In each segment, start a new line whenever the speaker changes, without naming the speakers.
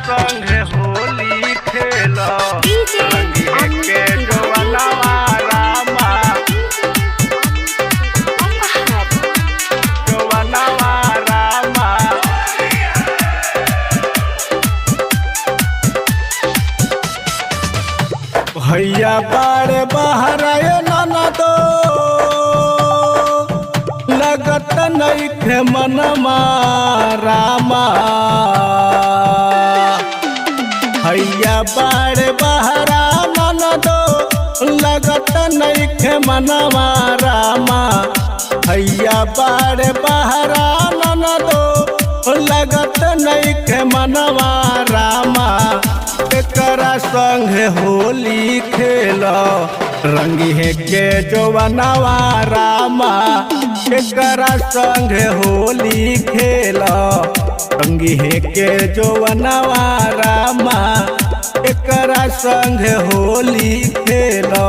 संगे होली खेला के जवनवा रामा जवनवा रामा भैया बाड़े बहराए ननदो लगत नइखे मनमा रामा भैया बाड़े बहरा ननदो लगत नइखे मनवा रामा भैया बाड़े बहरा ननदो लगत नइखे मनवा रामा एकरा संगे होली खेलो रंगी है के जवनवा रामा एकरा संगे होली खेलो रंगी है के जवनवा रामा एकरा संगे होली खेलो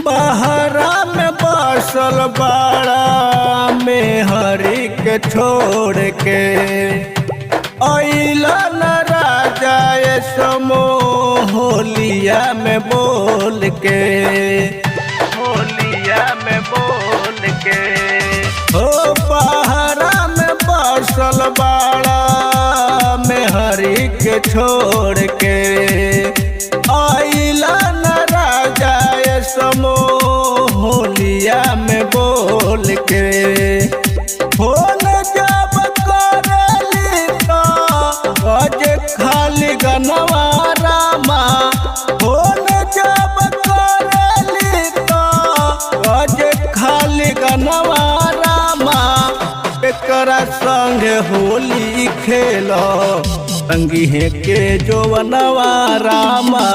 बहरा में बसल बाड़ा में हरी के छोड़ के अइला न राजा समो होलिया में बोल के होलिया में बोल के हो बहरा में बसल बाड़ा में हरी के छोड़ के अइला न राजा समो होलिया में बोल के फोन जब करेली तो बजे खाली गनवा रामा फोन जब करेली तो बजे खाली गनवा रामा एकरा संगे होली खेलो संगी है के जवनवा रामा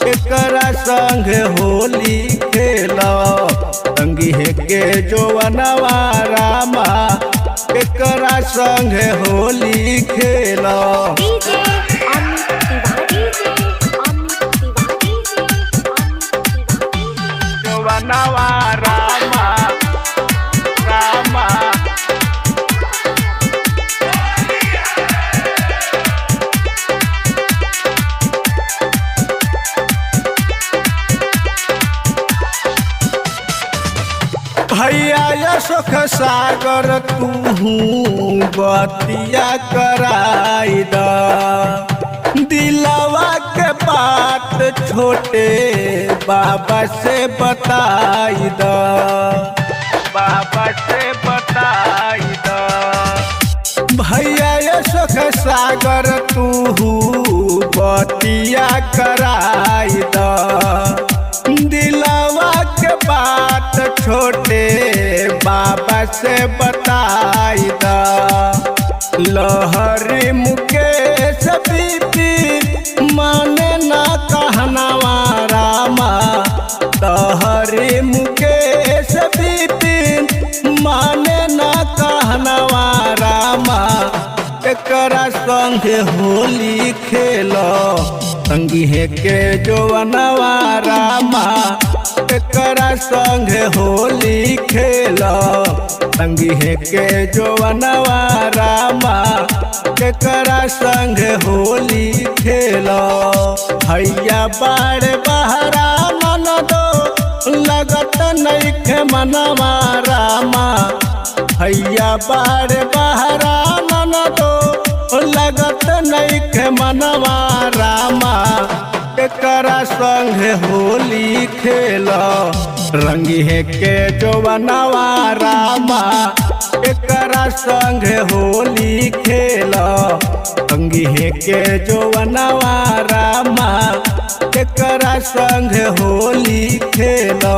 एकरा संगे होली खेलो संगी है के जवनवा रामा एकरा संगे होली खेलो जवनवा रामा रामा भैया यशोख सागर तू बतिया कराई द दिलवा के बात छोटे बाबा से बताई द बाबा से बताई द भैया यशोख सागर तू बतिया कराई द दिलवा के बात छोटे बाबा से बताई द लहरी मुकेश बीपी माने ना कहनवा रामा लहरी मुकेश बीपी माने ना कहनवा रामा एकरा संगे होली खेलो संगी है के जवनवा रामा एकरा संगे होली खेलो संगी है के जवनवा रामा एकरा संगे होली खेलो भैया बाड़े बहरा ननदो लगत नइखे मनवा रामा भैया बाड़े बहरा ननदो लगत नइखे मनवा रामा एकरा संगे होली खेलो रंगी है के जवनवा रामा एकरा संगे होली खेलो रंगी है के जवनवा रामा एकरा संगे होली खेलो।